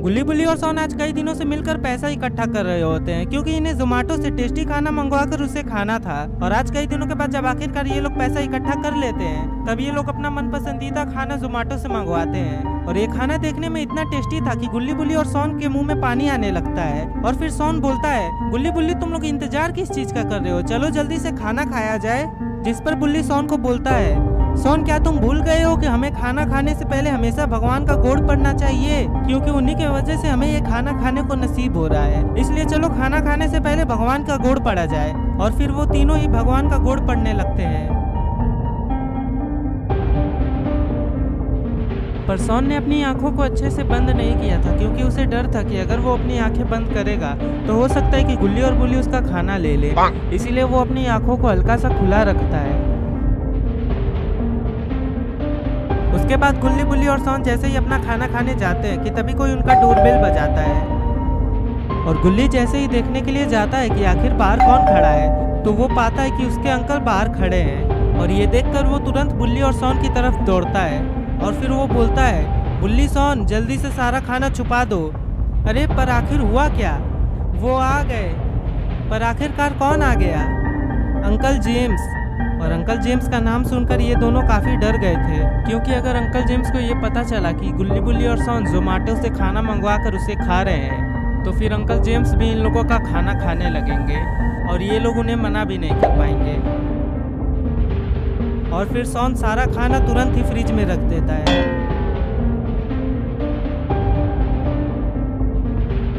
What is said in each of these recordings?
गुल्ली बुल्ली और सोन आज कई दिनों से मिलकर पैसा इकट्ठा कर रहे होते हैं क्योंकि इन्हें जोमेटो से टेस्टी खाना मंगवाकर उसे खाना था। और आज कई दिनों के बाद जब आखिरकार ये लोग पैसा इकट्ठा कर लेते हैं तब ये लोग अपना मन पसंदीदा खाना जोमेटो से मंगवाते हैं। और ये खाना देखने में इतना टेस्टी था कि गुल्ली बुल्ली और सोन के मुंह में पानी आने लगता है। और फिर सोन बोलता है, गुल्ली बुल्ली तुम लोग इंतजार किस चीज का कर रहे हो, चलो जल्दी से खाना खाया जाए। जिस पर बुल्ली सोन को बोलता है, सोन क्या तुम भूल गए हो कि हमें खाना खाने से पहले हमेशा भगवान का गोड़ पड़ना चाहिए, क्योंकि उन्हीं की वजह से हमें ये खाना खाने को नसीब हो रहा है। इसलिए चलो खाना खाने से पहले भगवान का गोड़ पड़ा जाए। और फिर वो तीनों ही भगवान का गोड़ पड़ने लगते हैं। पर सोन ने अपनी आंखों को अच्छे से बंद नहीं किया था क्योंकि उसे डर था कि अगर वो अपनी आंखें बंद करेगा तो हो सकता है कि गुल्ली और बुल्ली उसका खाना ले ले। इसीलिए वो अपनी आंखों को हल्का सा खुला रखता है। उसके बाद गुल्ली बुल्ली और सोन जैसे ही अपना खाना खाने जाते हैं कि तभी कोई उनका डोरबेल बजाता है। और गुल्ली जैसे ही देखने के लिए जाता है कि आखिर बाहर कौन खड़ा है तो वो पाता है कि उसके अंकल बाहर खड़े हैं। और ये देखकर वो तुरंत बुल्ली और सोन की तरफ दौड़ता है। और फिर वो बोलता है, बुल्ली सोन जल्दी से सारा खाना छुपा दो। अरे पर आखिर हुआ क्या, वो आ गए। पर आखिरकार कौन आ गया? Uncle James. और अंकल जेम्स का नाम सुनकर ये दोनों काफ़ी डर गए थे क्योंकि अगर अंकल जेम्स को ये पता चला कि गुल्ली बुल्ली और सोन जोमेटो से खाना मंगवा कर उसे खा रहे हैं तो फिर अंकल जेम्स भी इन लोगों का खाना खाने लगेंगे और ये लोग उन्हें मना भी नहीं कर पाएंगे। और फिर सोन सारा खाना तुरंत ही फ्रिज में रख देता है।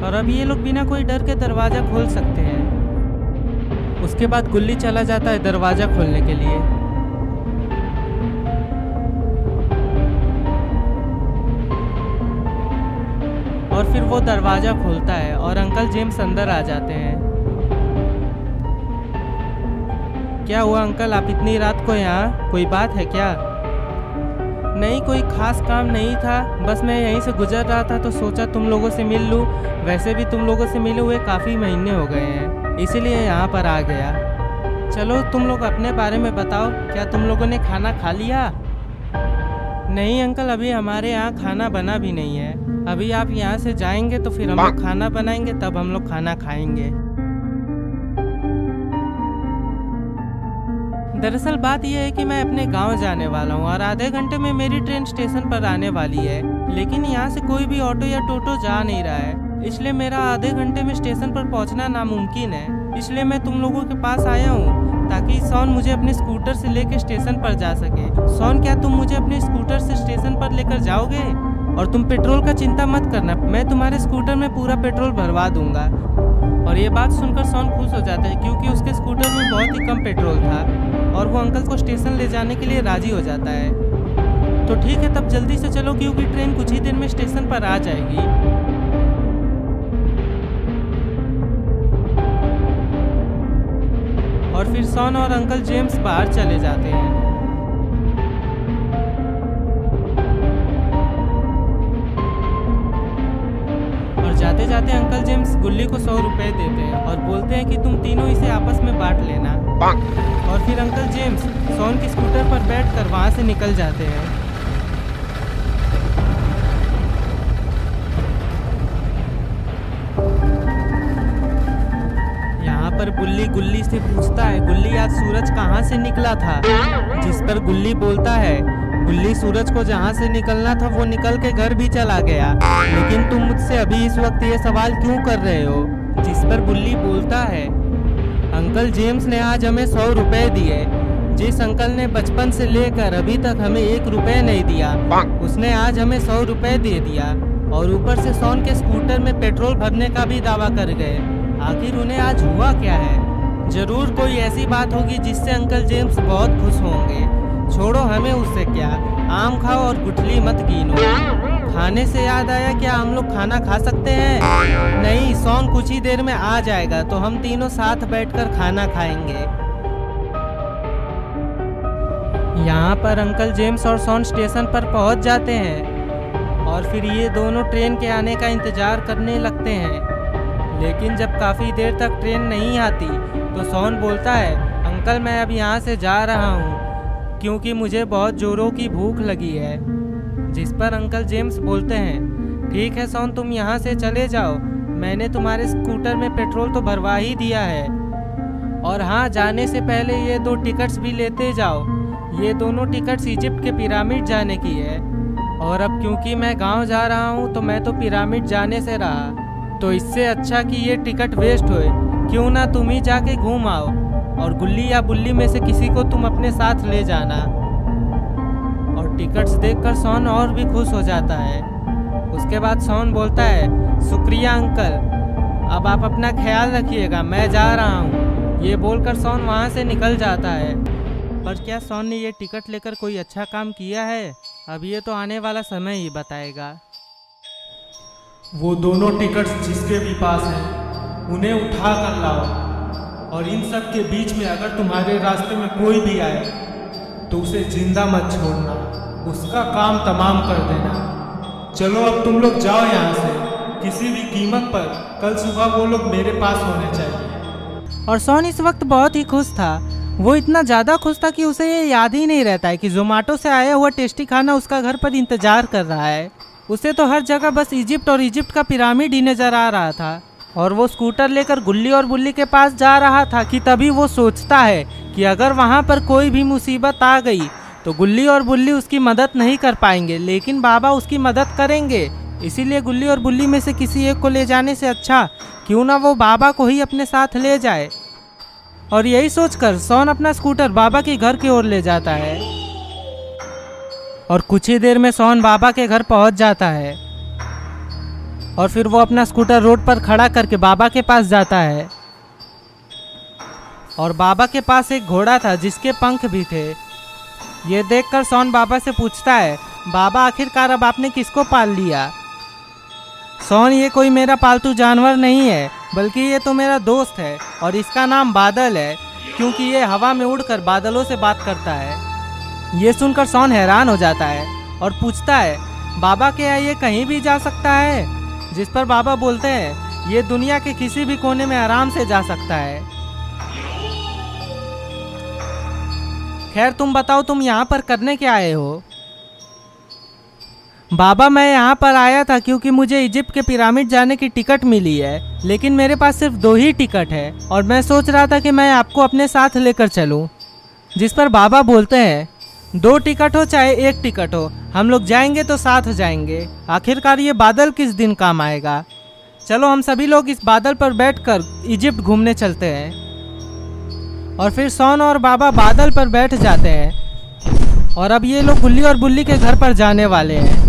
और अब ये लोग बिना कोई डर के दरवाज़ा खोल सकते हैं। उसके बाद गुल्ली चला जाता है दरवाजा खोलने के लिए। और फिर वो दरवाजा खोलता है और अंकल जेम्स अंदर आ जाते हैं। क्या हुआ अंकल, आप इतनी रात को यहाँ, कोई बात है क्या? नहीं, कोई खास काम नहीं था, बस मैं यहीं से गुजर रहा था तो सोचा तुम लोगों से मिल लूँ। वैसे भी तुम लोगों से मिले हुए काफ़ी महीने हो गए हैं, इसीलिए यहाँ पर आ गया। चलो तुम लोग अपने बारे में बताओ, क्या तुम लोगों ने खाना खा लिया? नहीं अंकल, अभी हमारे यहाँ खाना बना भी नहीं है। अभी आप यहाँ से जाएंगे तो फिर हम लोग खाना बनाएंगे, तब हम लोग खाना खाएंगे। दरअसल बात यह है कि मैं अपने गांव जाने वाला हूँ और आधे घंटे में मेरी ट्रेन स्टेशन पर आने वाली है, लेकिन यहाँ से कोई भी ऑटो या टोटो जा नहीं रहा है, इसलिए मेरा आधे घंटे में स्टेशन पर पहुँचना नामुमकिन है। इसलिए मैं तुम लोगों के पास आया हूँ ताकि सोन मुझे अपने स्कूटर से लेकर स्टेशन पर जा सके। सोन क्या तुम मुझे अपने स्कूटर से स्टेशन पर लेकर जाओगे? और तुम पेट्रोल का चिंता मत करना, मैं तुम्हारे स्कूटर में पूरा पेट्रोल भरवा दूंगा। और ये बात सुनकर सोन खुश हो जाता है क्योंकि उसके स्कूटर में बहुत ही कम पेट्रोल था और वो अंकल को स्टेशन ले जाने के लिए राजी हो जाता है। तो ठीक है, तब जल्दी से चलो क्योंकि ट्रेन कुछ ही देर में स्टेशन पर आ जाएगी। और फिर सोन और अंकल जेम्स बाहर चले जाते हैं। जाते जाते अंकल जेम्स गुल्ली को 100 रुपए देते हैं और बोलते हैं कि तुम तीनों इसे आपस में बांट लेना। और फिर अंकल जेम्स सोन के स्कूटर पर बैठकर वहां से निकल जाते हैं। यहाँ पर बुल्ली गुल्ली से पूछता है, गुल्ली आज सूरज कहाँ से निकला था? जिस पर गुल्ली बोलता है, गुल्ली सूरज को जहाँ से निकलना था वो निकल के घर भी चला गया, लेकिन तुम मुझसे अभी इस वक्त ये सवाल क्यों कर रहे हो? जिस पर बुल्ली बोलता है, अंकल जेम्स ने आज हमें 100 रुपए दिए। जिस अंकल ने बचपन से लेकर अभी तक हमें 1 रुपए नहीं दिया, उसने आज हमें 100 रुपए दे दिया और ऊपर से सोन के स्कूटर में पेट्रोल भरने का भी दावा कर गए। आखिर उन्हें आज हुआ क्या है? जरूर कोई ऐसी बात होगी जिससे अंकल जेम्स बहुत खुश होंगे। छोड़ो, हमें उससे क्या, आम खाओ और गुठली मत गिनो। खाने से याद आया, क्या हम लोग खाना खा सकते हैं? नहीं, सोन कुछ ही देर में आ जाएगा तो हम तीनों साथ बैठकर खाना खाएंगे। यहाँ पर अंकल जेम्स और सोन स्टेशन पर पहुँच जाते हैं और फिर ये दोनों ट्रेन के आने का इंतजार करने लगते हैं। लेकिन जब काफ़ी देर तक ट्रेन नहीं आती तो सोन बोलता है, अंकल मैं अब यहाँ से जा रहा हूँ क्योंकि मुझे बहुत जोरों की भूख लगी है। जिस पर अंकल जेम्स बोलते हैं, ठीक है सोन, तुम यहाँ से चले जाओ। मैंने तुम्हारे स्कूटर में पेट्रोल तो भरवा ही दिया है। और हाँ, जाने से पहले ये 2 टिकट्स भी लेते जाओ। ये दोनों टिकट्स इजिप्ट के पिरामिड जाने की है। और अब क्योंकि मैं गांव जा रहा हूँ तो मैं तो पिरामिड जाने से रहा, तो इससे अच्छा कि ये टिकट वेस्ट होए। क्यों ना तुम ही जाके घूम आओ, और गुल्ली या बुल्ली में से किसी को तुम अपने साथ ले जाना। और टिकट्स देखकर सोन और भी खुश हो जाता है। उसके बाद सोन बोलता है, शुक्रिया अंकल, अब आप अपना ख्याल रखिएगा, मैं जा रहा हूँ। ये बोलकर सोन वहाँ से निकल जाता है। पर क्या सोन ने ये टिकट लेकर कोई अच्छा काम किया है? अब ये तो आने वाला समय ही बताएगा। वो दोनों टिकट्स जिसके भी पास हैं उन्हें उठा कर लाओ, और इन सब के बीच में अगर तुम्हारे रास्ते में कोई भी आए तो उसे जिंदा मत छोड़ना, उसका काम तमाम कर देना। चलो अब तुम लोग जाओ यहाँ से, किसी भी कीमत पर कल सुबह वो लोग मेरे पास होने चाहिए। और सोन इस वक्त बहुत ही खुश था। वो इतना ज़्यादा खुश था कि उसे ये याद ही नहीं रहता है कि जोमेटो से आया हुआ टेस्टी खाना उसका घर पर इंतजार कर रहा है। उसे तो हर जगह बस इजिप्ट और इजिप्ट का पिरामिड ही नजर आ रहा था। और वो स्कूटर लेकर गुल्ली और बुल्ली के पास जा रहा था कि तभी वो सोचता है कि अगर वहाँ पर कोई भी मुसीबत आ गई तो गुल्ली और बुल्ली उसकी मदद नहीं कर पाएंगे, लेकिन बाबा उसकी मदद करेंगे। इसीलिए गुल्ली और बुल्ली में से किसी एक को ले जाने से अच्छा क्यों ना वो बाबा को ही अपने साथ ले जाए। और यही सोचकर सोन अपना स्कूटर बाबा के घर की ओर ले जाता है। और कुछ ही देर में सोन बाबा के घर पहुंच जाता है। और फिर वो अपना स्कूटर रोड पर खड़ा करके बाबा के पास जाता है। और बाबा के पास एक घोड़ा था जिसके पंख भी थे। ये देखकर सोन बाबा से पूछता है, बाबा आखिरकार अब आपने किसको पाल लिया? सोन, ये कोई मेरा पालतू जानवर नहीं है, बल्कि ये तो मेरा दोस्त है, और इसका नाम बादल है, क्योंकि ये हवा में उड़कर बादलों से बात करता है। ये सुनकर सोन हैरान हो जाता है और पूछता है, बाबा क्या ये कहीं भी जा सकता है? जिस पर बाबा बोलते हैं, ये दुनिया के किसी भी कोने में आराम से जा सकता है। खैर तुम बताओ, तुम यहाँ पर करने क्या आए हो? बाबा, मैं यहाँ पर आया था क्योंकि मुझे इजिप्ट के पिरामिड जाने की टिकट मिली है, लेकिन मेरे पास सिर्फ 2 ही टिकट है, और मैं सोच रहा था कि मैं आपको अपने साथ लेकर चलूं। जिस पर बाबा बोलते हैं, 2 टिकट हो चाहे 1 टिकट हो, हम लोग जाएंगे तो साथ जाएंगे। आखिरकार ये बादल किस दिन काम आएगा। चलो हम सभी लोग इस बादल पर बैठकर इजिप्ट घूमने चलते हैं। और फिर सोन और बाबा बादल पर बैठ जाते हैं। और अब ये लोग गुल्ली और बुल्ली के घर पर जाने वाले हैं।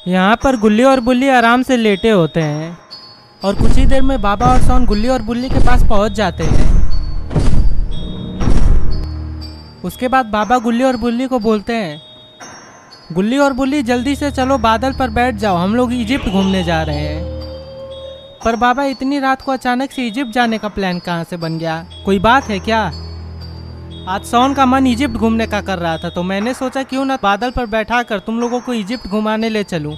यहाँ पर गुल्ली और बुल्ली आराम से लेटे होते हैं। और कुछ ही देर में बाबा और सोन गुल्ली और बुल्ली के पास पहुँच जाते हैं। उसके बाद बाबा गुल्ली और बुल्ली को बोलते हैं, गुल्ली और बुल्ली जल्दी से चलो बादल पर बैठ जाओ, हम लोग इजिप्ट घूमने जा रहे हैं। पर बाबा, इतनी रात को अचानक से इजिप्ट जाने का प्लान कहाँ से बन गया? कोई बात है क्या? आज सोन का मन इजिप्ट घूमने का कर रहा था, तो मैंने सोचा क्यों ना बादल पर बैठा कर तुम लोगों को इजिप्ट घुमाने ले चलूं।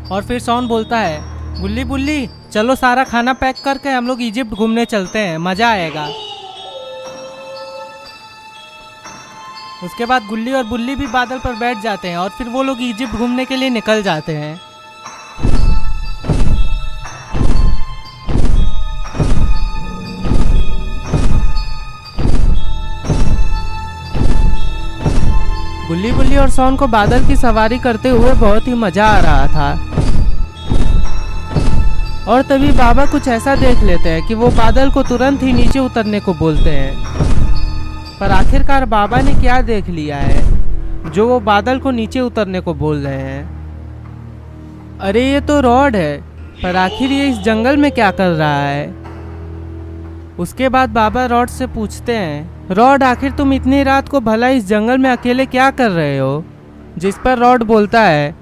और फिर सोन बोलता है, गुल्ली बुल्ली चलो सारा खाना पैक करके हम लोग इजिप्ट घूमने चलते हैं, मज़ा आएगा। उसके बाद गुल्ली और बुल्ली भी बादल पर बैठ जाते हैं और फिर वो लोग इजिप्ट घूमने के लिए निकल जाते हैं। गुल्ली बुल्ली और सोन को बादल की सवारी करते हुए बहुत ही मजा आ रहा था। और तभी बाबा कुछ ऐसा देख लेते हैं कि वो बादल को तुरंत ही नीचे उतरने को बोलते हैं। पर आखिरकार बाबा ने क्या देख लिया है जो वो बादल को नीचे उतरने को बोल रहे हैं? अरे ये तो रॉड है, पर आखिर ये इस जंगल में क्या कर रहा है? उसके बाद बाबा रॉड से पूछते हैं, रॉड आखिर तुम इतनी रात को भला इस जंगल में अकेले क्या कर रहे हो? जिस पर रॉड बोलता है,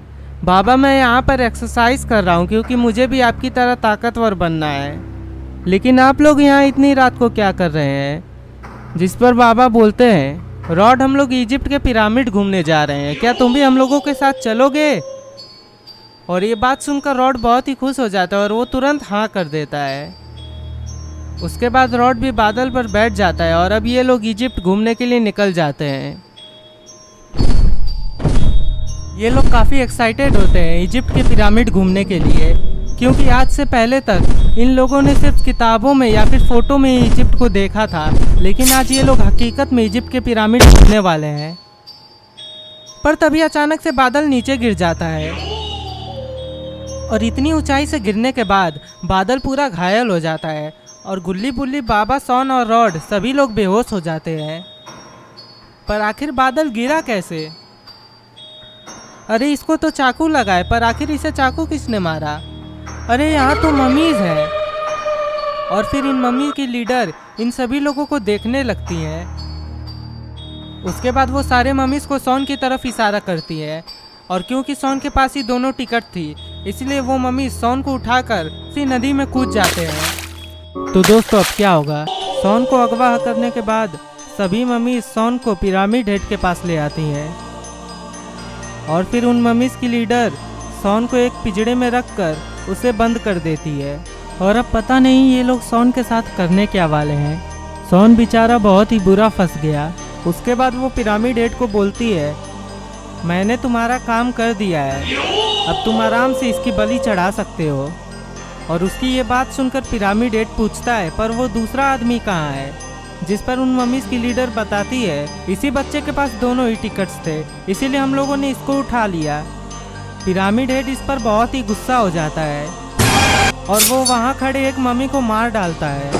बाबा मैं यहाँ पर एक्सरसाइज कर रहा हूँ क्योंकि मुझे भी आपकी तरह ताकतवर बनना है। लेकिन आप लोग यहाँ इतनी रात को क्या कर रहे हैं? जिस पर बाबा बोलते हैं, रॉड हम लोग इजिप्ट के पिरामिड घूमने जा रहे हैं, क्या तुम भी हम लोगों के साथ चलोगे? और ये बात सुनकर रॉड बहुत ही खुश हो जाता है और वो तुरंत हाँ कर देता है। उसके बाद रॉड भी बादल पर बैठ जाता है और अब ये लोग इजिप्ट घूमने के लिए निकल जाते हैं। ये लोग काफ़ी एक्साइटेड होते हैं इजिप्ट के पिरामिड घूमने के लिए, क्योंकि आज से पहले तक इन लोगों ने सिर्फ किताबों में या फिर फोटो में ही इजिप्ट को देखा था, लेकिन आज ये लोग हकीकत में इजिप्ट के पिरामिड घूमने वाले हैं। पर तभी अचानक से बादल नीचे गिर जाता है और इतनी ऊंचाई से गिरने के बाद बादल पूरा घायल हो जाता है और गुल्ली बुल्ली, बाबा, सॉन और रॉड सभी लोग बेहोश हो जाते हैं। पर आखिर बादल गिरा कैसे? अरे इसको तो चाकू लगा है, पर आखिर इसे चाकू किसने मारा? अरे यहाँ तो मम्मीज है। और फिर इन मम्मी की लीडर इन सभी लोगों को देखने लगती है। उसके बाद वो सारे मम्मीज को सॉन की तरफ इशारा करती है और क्योंकि सॉन के पास ही दोनों टिकट थी, इसलिए वो मम्मी सॉन को उठाकर उसी नदी में कूद जाते हैं। तो दोस्तों अब क्या होगा? सॉन को अगवा करने के बाद सभी मम्मी सॉन को पिरामिड हेड के पास ले आती हैं और फिर उन मम्मीज की लीडर सॉन को एक पिंजड़े में रखकर उसे बंद कर देती है। और अब पता नहीं ये लोग सॉन के साथ करने क्या वाले हैं। सॉन बेचारा बहुत ही बुरा फंस गया। उसके बाद वो पिरामिड हेड को बोलती है, मैंने तुम्हारा काम कर दिया है, अब तुम आराम से इसकी बलि चढ़ा सकते हो। और उसकी ये बात सुनकर पिरामिड हेड पूछता है, पर वो दूसरा आदमी कहाँ है? जिस पर उन मम्मीज की लीडर बताती है, इसी बच्चे के पास दोनों ही टिकट्स थे, इसीलिए हम लोगों ने इसको उठा लिया। पिरामिड हेड इस पर बहुत ही गुस्सा हो जाता है और वो वहाँ खड़े एक मम्मी को मार डालता है।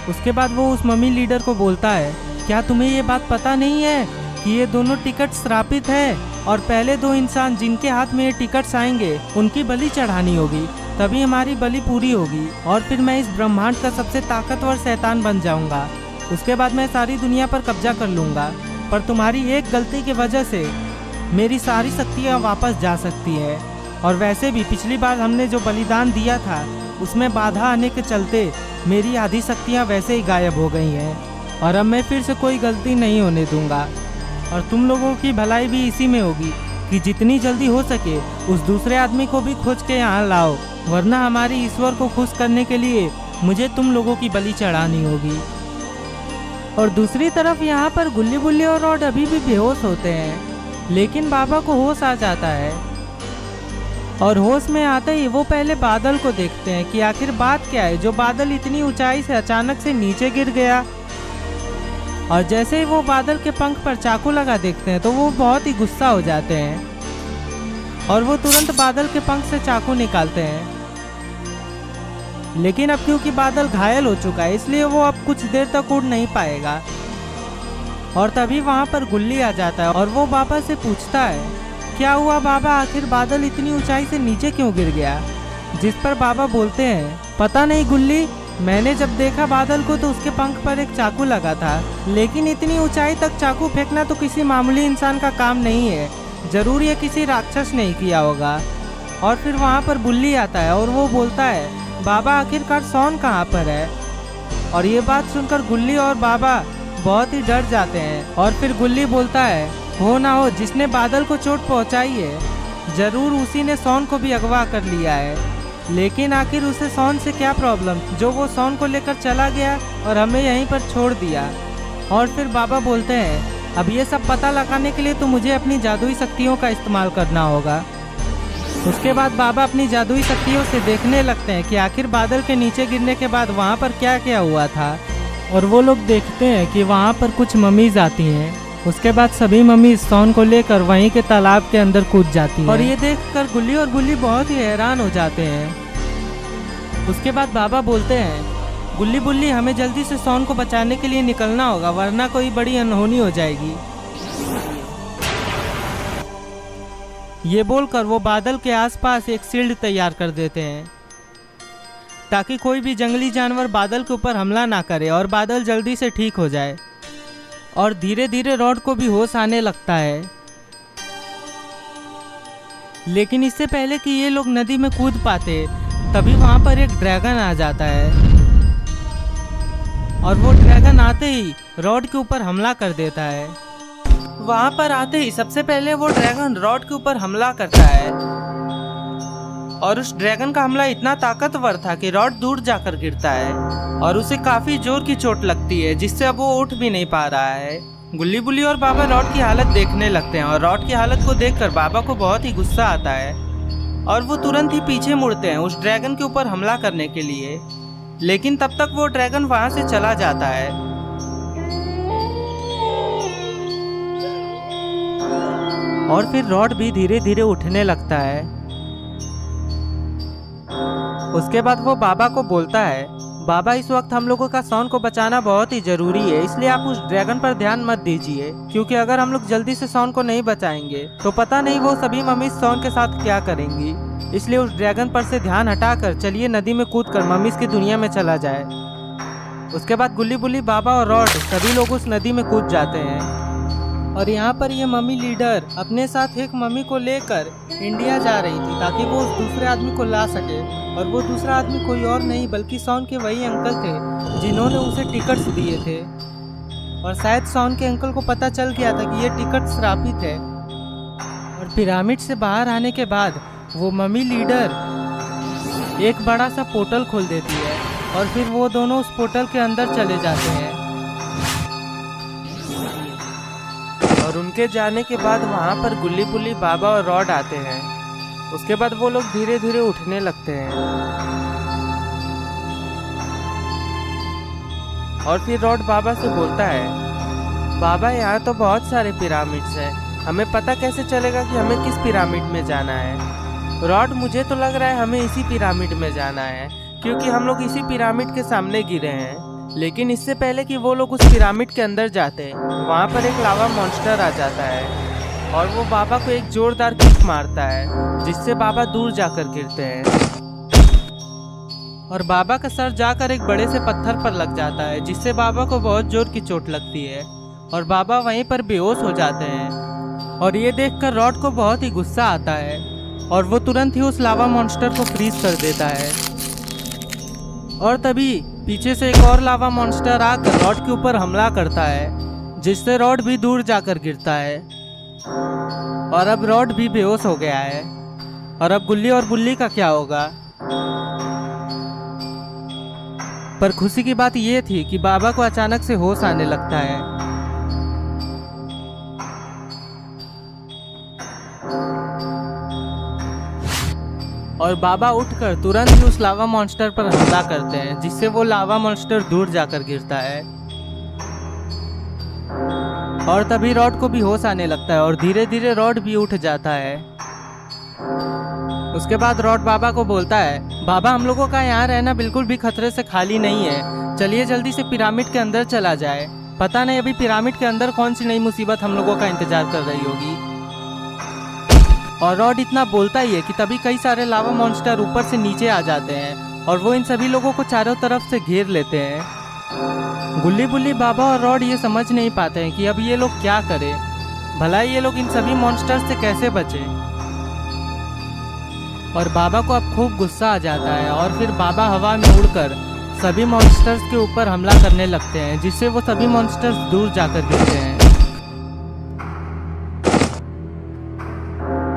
उसके बाद वो उस मम्मी लीडर को बोलता है, क्या तुम्हें ये बात पता नहीं है कि ये दोनों टिकट श्रापित है और पहले दो इंसान जिनके हाथ में ये टिकट्स आएंगे उनकी बलि चढ़ानी होगी, तभी हमारी बलि पूरी होगी और फिर मैं इस ब्रह्मांड का सबसे ताकतवर शैतान बन जाऊंगा। उसके बाद मैं सारी दुनिया पर कब्जा कर लूंगा, पर तुम्हारी एक गलती की वजह से मेरी सारी शक्तियाँ वापस जा सकती है। और वैसे भी पिछली बार हमने जो बलिदान दिया था उसमें बाधा आने के चलते मेरी आधी शक्तियाँ वैसे ही गायब हो गई हैं और अब मैं फिर से कोई गलती नहीं होने दूंगा। और तुम लोगों की भलाई भी इसी में होगी कि जितनी जल्दी हो सके उस दूसरे आदमी को भी खोज के यहाँ लाओ, वरना हमारी ईश्वर को खुश करने के लिए मुझे तुम लोगों की बलि चढ़ानी होगी। और दूसरी तरफ यहाँ पर गुल्ली बुल्ली और रॉड अभी भी बेहोश होते हैं, लेकिन बाबा को होश आ जाता है और होश में आते ही वो पहले बादल को देखते हैं कि आखिर बात क्या है, जो बादल इतनी ऊंचाई से अचानक से नीचे गिर गया। और जैसे ही वो बादल के पंख पर चाकू लगा देखते हैं तो वो बहुत ही गुस्सा हो जाते हैं और वो तुरंत बादल के पंख से चाकू निकालते हैं। लेकिन अब क्योंकि बादल घायल हो चुका है इसलिए वो अब कुछ देर तक उड़ नहीं पाएगा। और तभी वहाँ पर गुल्ली आ जाता है और वो बाबा से पूछता है, क्या हुआ बाबा, आखिर बादल इतनी ऊंचाई से नीचे क्यों गिर गया? जिस पर बाबा बोलते हैं, पता नहीं गुल्ली, मैंने जब देखा बादल को तो उसके पंख पर एक चाकू लगा था, लेकिन इतनी ऊंचाई तक चाकू फेंकना तो किसी मामूली इंसान का काम नहीं है, जरूर ये किसी राक्षस ने ही किया होगा। और फिर वहाँ पर बुल्ली आता है और वो बोलता है, बाबा आखिरकार सॉन कहाँ पर है? और ये बात सुनकर गुल्ली और बाबा बहुत ही डर जाते हैं। और फिर गुल्ली बोलता है, हो ना हो जिसने बादल को चोट पहुंचाई है जरूर उसी ने सॉन को भी अगवा कर लिया है, लेकिन आखिर उसे सॉन से क्या प्रॉब्लम जो वो सॉन को लेकर चला गया और हमें यहीं पर छोड़ दिया। और फिर बाबा बोलते हैं, अब ये सब पता लगाने के लिए तो मुझे अपनी जादुई शक्तियों का इस्तेमाल करना होगा। उसके बाद बाबा अपनी जादुई शक्तियों से देखने लगते हैं कि आखिर बादल के नीचे गिरने के बाद वहाँ पर क्या क्या हुआ था। और वो लोग देखते हैं कि वहाँ पर कुछ मम्मीज आती हैं। उसके बाद सभी मम्मी सॉन को लेकर वहीं के तालाब के अंदर कूद जाती हैं। और ये देखकर गुल्ली और गुल्ली बहुत ही हैरान हो जाते हैं। उसके बाद बाबा बोलते हैं, गुल्ली बुल्ली हमें जल्दी से सॉन को बचाने के लिए निकलना होगा, वरना कोई बड़ी अनहोनी हो जाएगी। ये बोलकर वो बादल के आसपास एक शील्ड तैयार कर देते हैं ताकि कोई भी जंगली जानवर बादल के ऊपर हमला ना करे और बादल जल्दी से ठीक हो जाए। और धीरे धीरे रॉड को भी होश आने लगता है, लेकिन इससे पहले कि ये लोग नदी में कूद पाते तभी वहाँ पर एक ड्रैगन आ जाता है और वो ड्रैगन आते ही रॉड के ऊपर हमला कर देता है। वहाँ पर आते ही सबसे पहले वो ड्रैगन रॉड के ऊपर हमला करता है और उस ड्रैगन का हमला इतना ताकतवर था कि रॉड दूर जाकर गिरता है और उसे काफी जोर की चोट लगती है, जिससे अब वो उठ भी नहीं पा रहा है। गुल्ली बुल्ली और बाबा रॉड की हालत देखने लगते हैं और रॉड की हालत को देखकर बाबा को बहुत ही गुस्सा आता है और वो तुरंत ही पीछे मुड़ते हैं उस ड्रैगन के ऊपर हमला करने के लिए। लेकिन तब तक वो ड्रैगन वहां से चला जाता है और फिर रॉड भी धीरे धीरे उठने लगता है। उसके बाद वो बाबा को बोलता है, बाबा इस वक्त हम लोगों का सॉन को बचाना बहुत ही जरूरी है, इसलिए आप उस ड्रैगन पर ध्यान मत दीजिए, क्योंकि अगर हम लोग जल्दी से सॉन को नहीं बचाएंगे तो पता नहीं वो सभी मम्मी सॉन के साथ क्या करेंगी। इसलिए उस ड्रैगन पर से ध्यान हटाकर चलिए नदी में कूदकर मम्मीज की दुनिया में चला जाए। उसके बाद गुल्ली बुल्ली, बाबा और रॉड सभी लोग उस नदी में कूद जाते हैं और यहाँ पर ये मम्मी लीडर अपने साथ एक मम्मी को लेकर इंडिया जा रही थी ताकि वो उस दूसरे आदमी को ला सके। और वो दूसरा आदमी कोई और नहीं बल्कि सॉन के वही अंकल थे जिन्होंने उसे टिकट्स दिए थे। और शायद सॉन के अंकल को पता चल गया था कि ये टिकट श्रापित है। और पिरामिड से बाहर आने के बाद वो मम्मी लीडर एक बड़ा सा पोर्टल खोल देती है और फिर वो दोनों उस पोर्टल के अंदर चले जाते हैं। और उनके जाने के बाद वहाँ पर गुल्ली बुल्ली, बाबा और रॉड आते हैं। उसके बाद वो लोग धीरे धीरे उठने लगते हैं और फिर रॉड बाबा से बोलता है, बाबा यहाँ तो बहुत सारे पिरामिड्स हैं, हमें पता कैसे चलेगा कि हमें किस पिरामिड में जाना है। रॉड, मुझे तो लग रहा है हमें इसी पिरामिड में जाना है, क्योंकि हम लोग इसी पिरामिड के सामने गिरे हैं। लेकिन इससे पहले कि वो लोग उस पिरामिड के अंदर जाते वहाँ पर एक लावा मॉन्स्टर आ जाता है और वो बाबा को एक जोरदार किक मारता है, जिससे बाबा दूर जाकर गिरते हैं और बाबा का सर जाकर एक बड़े से पत्थर पर लग जाता है, जिससे बाबा को बहुत जोर की चोट लगती है और बाबा वहीं पर बेहोश हो जाते हैं। और ये देखकर रॉड को बहुत ही गुस्सा आता है और वो तुरंत ही उस लावा मॉन्स्टर को फ्रीज कर देता है। और तभी पीछे से एक और लावा मॉन्स्टर आकर रॉड के ऊपर हमला करता है, जिससे रॉड भी दूर जाकर गिरता है और अब रॉड भी बेहोश हो गया है। और अब गुल्ली और बुल्ली का क्या होगा? पर खुशी की बात यह थी कि बाबा को अचानक से होश आने लगता है और बाबा उठकर तुरंत ही उस लावा मॉन्स्टर पर हमला करते हैं, जिससे वो लावा मॉन्स्टर दूर जाकर गिरता है। और तभी रॉड को भी होश आने लगता है और धीरे धीरे रॉड भी उठ जाता है। उसके बाद रॉड बाबा को बोलता है, बाबा हम लोगों का यहाँ रहना बिल्कुल भी खतरे से खाली नहीं है, चलिए जल्दी से पिरामिड के अंदर चला जाए, पता नहीं अभी पिरामिड के अंदर कौन सी नई मुसीबत हम लोगों का इंतजार कर रही होगी। और रॉड इतना बोलता ही है कि तभी कई सारे लावा मॉन्स्टर ऊपर से नीचे आ जाते हैं और वो इन सभी लोगों को चारों तरफ से घेर लेते हैं। गुल्ली बुल्ली, बाबा और रॉड ये समझ नहीं पाते हैं कि अब ये लोग क्या करें, भला ये लोग इन सभी मॉन्स्टर से कैसे बचे। और बाबा को अब खूब गुस्सा आ जाता है और फिर बाबा हवा में उड़कर सभी मॉन्स्टर्स के ऊपर हमला करने लगते हैं, जिससे वो सभी मॉन्स्टर्स दूर जाकर गिरते हैं।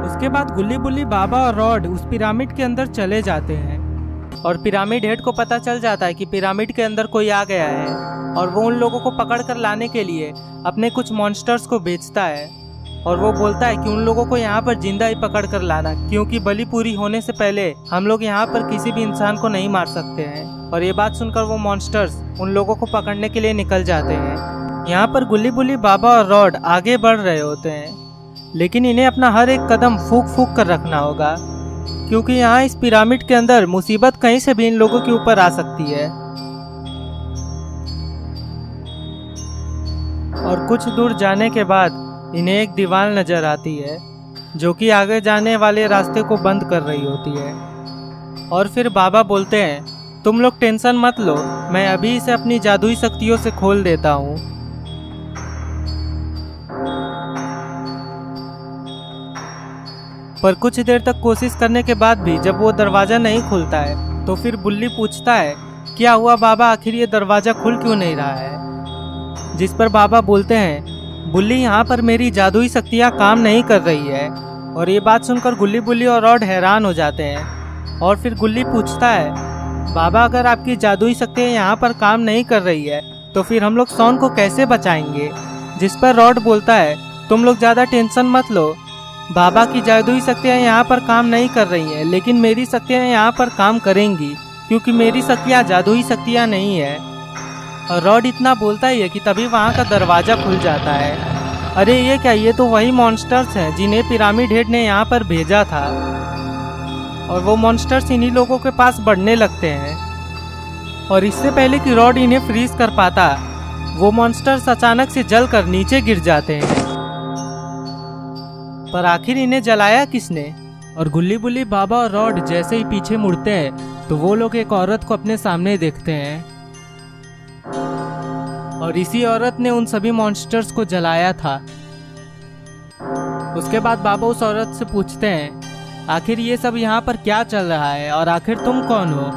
उसके बाद गुल्ली बुल्ली, बाबा और रॉड उस पिरामिड के अंदर चले जाते हैं और पिरामिड हेड को पता चल जाता है कि पिरामिड के अंदर कोई आ गया है और वो उन लोगों को पकड़ कर लाने के लिए अपने कुछ मॉन्स्टर्स को बेचता है। और वो बोलता है कि उन लोगों को यहाँ पर जिंदा ही पकड़ कर लाना, क्योंकि बलि पूरी होने से पहले हम लोग यहाँ पर किसी भी इंसान को नहीं मार सकते हैं। और ये बात सुनकर वो मॉन्स्टर्स उन लोगों को पकड़ने के लिए निकल जाते हैं। यहाँ पर गुल्ली बुल्ली, बाबा और रॉड आगे बढ़ रहे होते हैं, लेकिन इन्हें अपना हर एक कदम फूंक फूंक कर रखना होगा, क्योंकि यहाँ इस पिरामिड के अंदर मुसीबत कहीं से भी इन लोगों के ऊपर आ सकती है। और कुछ दूर जाने के बाद इन्हें एक दीवार नजर आती है जो कि आगे जाने वाले रास्ते को बंद कर रही होती है। और फिर बाबा बोलते हैं, तुम लोग टेंशन मत लो, मैं अभी इसे अपनी जादुई शक्तियों से खोल देता हूँ। पर कुछ देर तक कोशिश करने के बाद भी जब वो दरवाज़ा नहीं खुलता है तो फिर बुल्ली पूछता है, क्या हुआ बाबा, आखिर ये दरवाज़ा खुल क्यों नहीं रहा है? जिस पर बाबा बोलते हैं, बुल्ली यहाँ पर मेरी जादुई शक्तियाँ काम नहीं कर रही है। और ये बात सुनकर गुल्ली बुल्ली और रॉड हैरान हो जाते हैं और फिर गुल्ली पूछता है, बाबा अगर आपकी जादुई शक्तियाँ यहाँ पर काम नहीं कर रही है तो फिर हम लोग शॉन को कैसे बचाएंगे। जिस पर रॉड बोलता है, तुम लोग ज़्यादा टेंशन मत लो, बाबा की जादुई शक्तियाँ यहाँ पर काम नहीं कर रही हैं, लेकिन मेरी शक्तियाँ यहाँ पर काम करेंगी, क्योंकि मेरी शक्तियाँ जादुई शक्तियाँ नहीं है। और रॉड इतना बोलता ही है कि तभी वहाँ का दरवाज़ा खुल जाता है। अरे ये क्या, ये तो वही मॉन्स्टर्स हैं जिन्हें पिरामिड हेड ने यहाँ पर भेजा था, और वो मॉन्स्टर्स इन्हीं लोगों के पास बढ़ने लगते हैं। और इससे पहले कि रॉड इन्हें फ्रीज कर पाता, वो मॉन्स्टर्स अचानक से जलकर नीचे गिर जाते हैं। पर आखिर इन्हें जलाया किसने। और गुल्ली बुल्ली, बाबा और रॉड जैसे ही पीछे मुड़ते हैं तो वो लोग एक औरत को अपने सामने देखते हैं, और इसी औरत ने उन सभी मॉन्स्टर्स को जलाया था। उसके बाद बाबा उस औरत से पूछते हैं, आखिर ये सब यहाँ पर क्या चल रहा है और आखिर तुम कौन हो।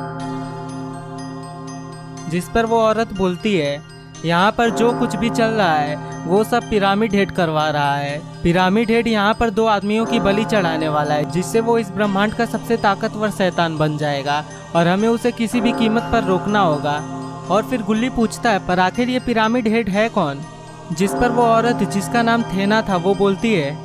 जिस पर वो औरत बोलती है, यहाँ पर जो कुछ भी चल रहा है वो सब पिरामिड हेड करवा रहा है। पिरामिड हेड यहाँ पर 2 आदमियों की बलि चढ़ाने वाला है, जिससे वो इस ब्रह्मांड का सबसे ताकतवर शैतान बन जाएगा और हमें उसे किसी भी कीमत पर रोकना होगा। और फिर गुल्ली पूछता है, पर आखिर ये पिरामिड हेड है कौन। जिस पर वो औरत, जिसका नाम थेना था, वो बोलती है,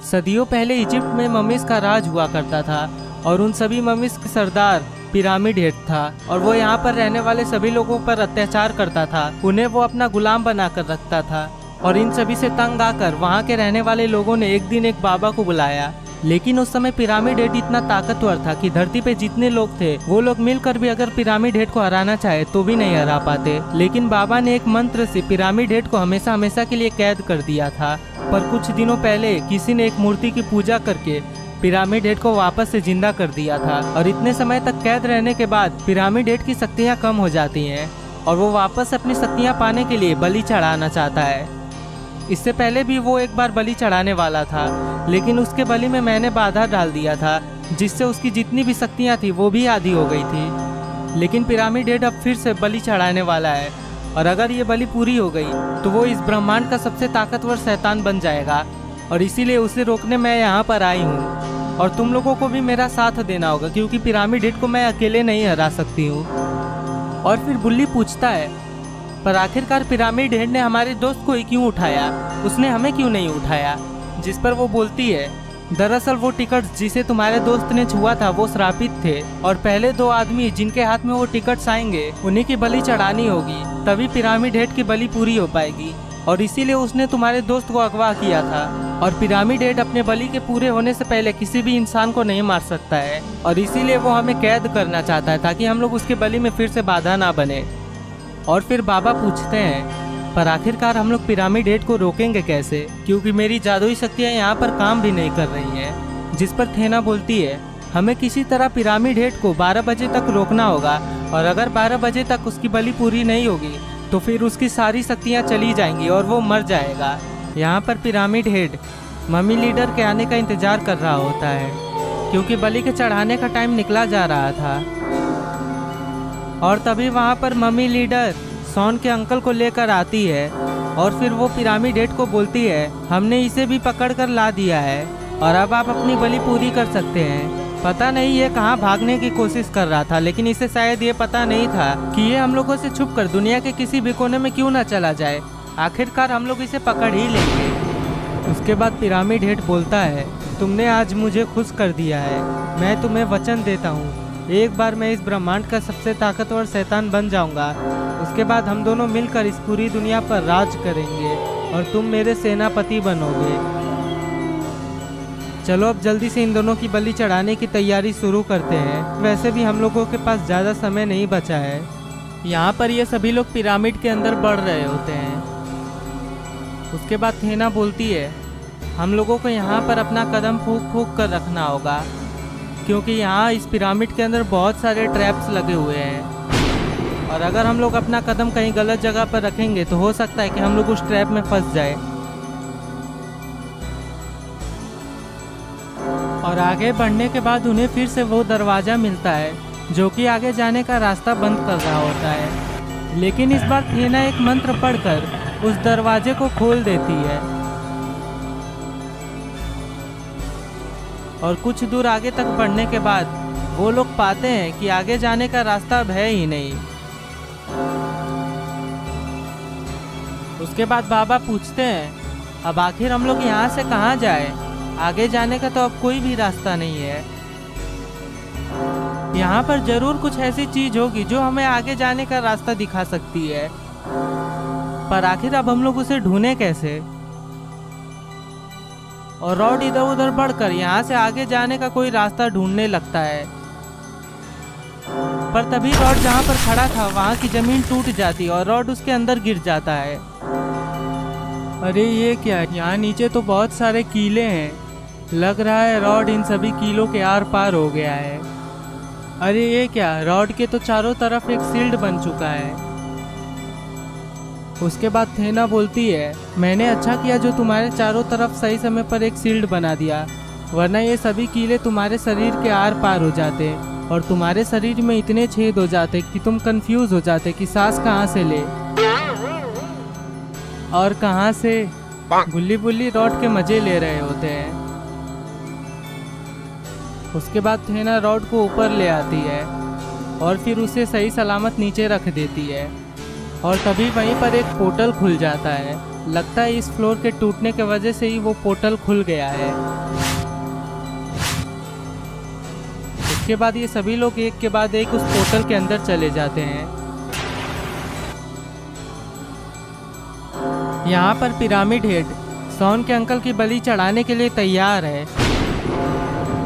सदियों पहले इजिप्ट में मम्मीज का राज हुआ करता था और उन सभी मम्मीज के सरदार पिरामिड हेड था, और वो यहाँ पर रहने वाले सभी लोगों पर अत्याचार करता था, उन्हें वो अपना गुलाम बनाकर रखता था। और इन सभी से तंग आकर वहाँ के रहने वाले लोगों ने एक दिन एक बाबा को बुलाया, लेकिन उस समय पिरामिड हेड इतना ताकतवर था कि धरती पे जितने लोग थे वो लोग मिलकर भी अगर पिरामिड हेड को हराना चाहे तो भी नहीं हरा पाते। लेकिन बाबा ने एक मंत्र से पिरामिड हेड को हमेशा हमेशा के लिए कैद कर दिया था। पर कुछ दिनों पहले किसी ने एक मूर्ति की पूजा करके पिरामिड हेड को वापस से जिंदा कर दिया था, और इतने समय तक कैद रहने के बाद पिरामिड हेड की शक्तियाँ कम हो जाती हैं और वो वापस अपनी शक्तियाँ पाने के लिए बलि चढ़ाना चाहता है। इससे पहले भी वो एक बार बलि चढ़ाने वाला था, लेकिन उसके बलि में मैंने बाधा डाल दिया था, जिससे उसकी जितनी भी शक्तियाँ थी वो भी आधी हो गई थी। लेकिन पिरामिड हेड अब फिर से बलि चढ़ाने वाला है, और अगर ये बलि पूरी हो गई तो वो इस ब्रह्मांड का सबसे ताकतवर शैतान बन जाएगा, और इसीलिए उसे रोकने मैं यहाँ पर आई हूँ। और तुम लोगों को भी मेरा साथ देना होगा, क्योंकि पिरामिड हेड को मैं अकेले नहीं हरा सकती हूँ। और फिर बुल्ली पूछता है, पर आखिरकार पिरामिड हेड ने हमारे दोस्त को ही क्यों उठाया, उसने हमें क्यों नहीं उठाया। जिस पर वो बोलती है, दरअसल वो टिकट्स जिसे तुम्हारे दोस्त ने छुआ था वो श्रापित थे, और पहले 2 आदमी जिनके हाथ में वो टिकट्स आएंगे उन्हीं की बलि चढ़ानी होगी, तभी पिरामिड हेड की बलि पूरी हो पाएगी। और इसीलिए उसने तुम्हारे दोस्त को अगवा किया था, और पिरामिड हेड अपने बलि के पूरे होने से पहले किसी भी इंसान को नहीं मार सकता है, और इसीलिए वो हमें कैद करना चाहता है ताकि हम लोग उसके बलि में फिर से बाधा ना बने। और फिर बाबा पूछते हैं, पर आखिरकार हम लोग पिरामिड हेड को रोकेंगे कैसे, क्योंकि मेरी जादुई शक्तियाँ यहाँ पर काम भी नहीं कर रही हैं। जिस पर थेना बोलती है, हमें किसी तरह पिरामिड हेड को 12 बजे तक रोकना होगा, और अगर 12 बजे तक उसकी बलि पूरी नहीं होगी तो फिर उसकी सारी शक्तियाँ चली जाएंगी और वो मर जाएगा। यहाँ पर पिरामिड हेड मम्मी लीडर के आने का इंतजार कर रहा होता है, क्योंकि बलि के चढ़ाने का टाइम निकला जा रहा था। और तभी वहाँ पर मम्मी लीडर शॉन के अंकल को लेकर आती है, और फिर वो पिरामिड हेड को बोलती है, हमने इसे भी पकड़ कर ला दिया है और अब आप अपनी बलि पूरी कर सकते हैं। पता नहीं ये कहाँ भागने की कोशिश कर रहा था, लेकिन इसे शायद ये पता नहीं था कि ये हम लोगों से छुपकर दुनिया के किसी भी कोने में क्यों ना चला जाए। आखिरकार हम लोग इसे पकड़ ही लेंगे। उसके बाद पिरामिड हेड बोलता है, तुमने आज मुझे खुश कर दिया है, मैं तुम्हें वचन देता हूँ, एक बार मैं इस ब्रह्मांड का सबसे ताकतवर शैतान बन जाऊंगा। उसके बाद हम दोनों मिलकर इस पूरी दुनिया पर राज करेंगे और तुम मेरे सेनापति बनोगे। चलो अब जल्दी से इन दोनों की बलि चढ़ाने की तैयारी शुरू करते हैं। वैसे भी हम लोगों के पास ज़्यादा समय नहीं बचा है। यहाँ पर ये सभी लोग पिरामिड के अंदर बढ़ रहे होते हैं। उसके बाद थेना बोलती है, हम लोगों को यहाँ पर अपना कदम फूंक फूंक कर रखना होगा, क्योंकि यहाँ इस पिरामिड के अंदर बहुत सारे ट्रैप्स लगे हुए हैं, और अगर हम लोग अपना कदम कहीं गलत जगह पर रखेंगे तो हो सकता है कि हम लोग उस ट्रैप में फंस जाए। और आगे बढ़ने के बाद उन्हें फिर से वो दरवाज़ा मिलता है जो कि आगे जाने का रास्ता बंद कर रहा होता है, लेकिन इस बार थेना एक मंत्र पढ़कर उस दरवाजे को खोल देती है। और कुछ दूर आगे तक बढ़ने के बाद वो लोग पाते हैं कि आगे जाने का रास्ता अब है ही नहीं। उसके बाद बाबा पूछते हैं, अब आखिर हम लोग यहाँ से कहाँ जाए? आगे जाने का तो अब कोई भी रास्ता नहीं है। यहाँ पर जरूर कुछ ऐसी चीज होगी जो हमें आगे जाने का रास्ता दिखा सकती है, पर आखिर अब हम लोग उसे ढूंढें कैसे? और रॉड इधर उधर बढ़कर यहाँ से आगे जाने का कोई रास्ता ढूंढने लगता है, पर तभी रॉड जहाँ पर खड़ा था वहाँ की जमीन टूट जाती और रॉड उसके अंदर गिर जाता है। अरे ये क्या है? यहाँ नीचे तो बहुत सारे कीले हैं। लग रहा है रॉड इन सभी कीलों के आर पार हो गया है। अरे ये क्या? रॉड के तो चारों तरफ एक शील्ड बन चुका है। उसके बाद थेना बोलती है, मैंने अच्छा किया जो तुम्हारे चारों तरफ सही समय पर एक शील्ड बना दिया, वरना ये सभी कीले तुम्हारे शरीर के आर पार हो जाते और तुम्हारे शरीर में इतने छेद हो जाते कि तुम कंफ्यूज हो जाते कि सांस कहाँ से ले और कहाँ से। गुल्ली बुल्ली रॉड के मजे ले रहे होते हैं। उसके बाद थेना रॉड को ऊपर ले आती है और फिर उसे सही सलामत नीचे रख देती है और तभी वहीं पर एक पोर्टल खुल जाता है। लगता है इस फ्लोर के टूटने की वजह से ही वो पोर्टल खुल गया है। उसके बाद ये सभी लोग एक के बाद एक उस पोर्टल के अंदर चले जाते हैं। यहाँ पर पिरामिड हेड शॉन के अंकल की बलि चढ़ाने के लिए तैयार है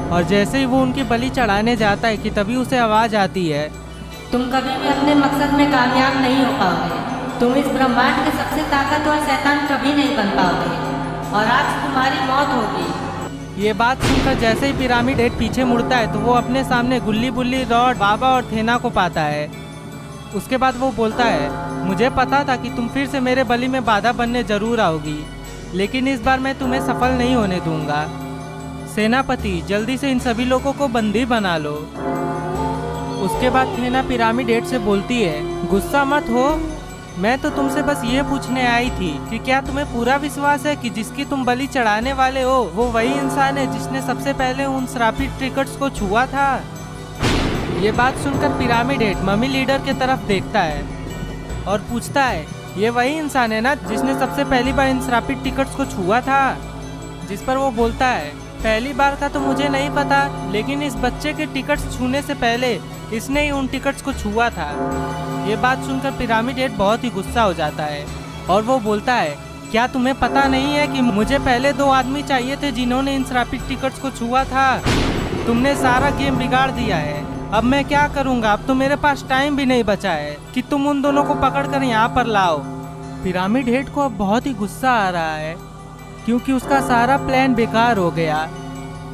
और जैसे ही वो उनकी बलि चढ़ाने जाता है कि तभी उसे आवाज़ आती है, तुम कभी भी अपने मकसद में कामयाब नहीं हो पाओगे। तुम इस ब्रह्मांड के सबसे ताकतवर शैतान कभी नहीं बन पाओगे और आज तुम्हारी मौत होगी। ये बात सुनकर जैसे ही पिरामिड हेड पीछे मुड़ता है तो वो अपने सामने गुल्ली बुल्ली रॉड बाबा और थेना को पाता है। उसके बाद वो बोलता है, मुझे पता था कि तुम फिर से मेरे बलि में बाधा बनने जरूर आओगी, लेकिन इस बार मैं तुम्हें सफल नहीं होने दूंगा। सेनापति, जल्दी से इन सभी लोगों को बंदी बना लो। उसके बाद थेना पिरामिड हेड से बोलती है, गुस्सा मत हो, मैं तो तुमसे बस ये पूछने आई थी कि क्या तुम्हें पूरा विश्वास है कि जिसकी तुम बलि चढ़ाने वाले हो वो वही इंसान है जिसने सबसे पहले उन श्रापित ट्रिकर्स को छुआ था? ये बात सुनकर पिरामिड हेड मम्मी लीडर की तरफ देखता है और पूछता है, ये वही इंसान है ना जिसने सबसे पहली बार इन श्रापित टिकट्स को छुआ था? जिस पर वो बोलता है, पहली बार का तो मुझे नहीं पता, लेकिन इस बच्चे के टिकट्स छूने से पहले इसने ही उन टिकट्स को छुआ था। ये बात सुनकर पिरामिड हेड बहुत ही गुस्सा हो जाता है और वो बोलता है, क्या तुम्हें पता नहीं है कि मुझे पहले 2 आदमी चाहिए थे जिन्होंने इन श्रापित टिकट्स को छुआ था? तुमने सारा गेम बिगाड़ दिया है। अब मैं क्या करूँगा? अब तो मेरे पास टाइम भी नहीं बचा है कि तुम उन दोनों को पकड़ कर यहाँ पर लाओ। पिरामिड हेड को अब बहुत ही गुस्सा आ रहा है क्योंकि उसका सारा प्लान बेकार हो गया।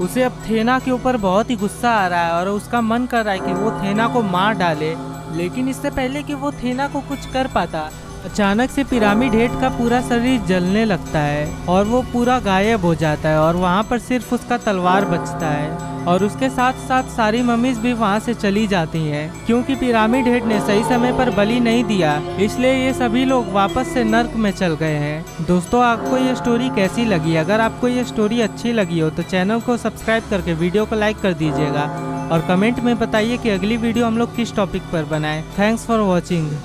उसे अब थेना के ऊपर बहुत ही गुस्सा आ रहा है और उसका मन कर रहा है कि वो थेना को मार डाले, लेकिन इससे पहले कि वो थेना को कुछ कर पाता, अचानक से पिरामिड हेड का पूरा शरीर जलने लगता है और वो पूरा गायब हो जाता है और वहाँ पर सिर्फ उसका तलवार बचता है और उसके साथ साथ सारी मम्मीज भी वहाँ से चली जाती हैं क्योंकि पिरामिड हेड ने सही समय पर बलि नहीं दिया, इसलिए ये सभी लोग वापस से नर्क में चल गए हैं। दोस्तों, आपको ये स्टोरी कैसी लगी? अगर आपको ये स्टोरी अच्छी लगी हो तो चैनल को सब्सक्राइब करके वीडियो को लाइक कर दीजिएगा और कमेंट में बताइए कि अगली वीडियो हम लोग किस टॉपिक पर बनाएं। Thanks for watching.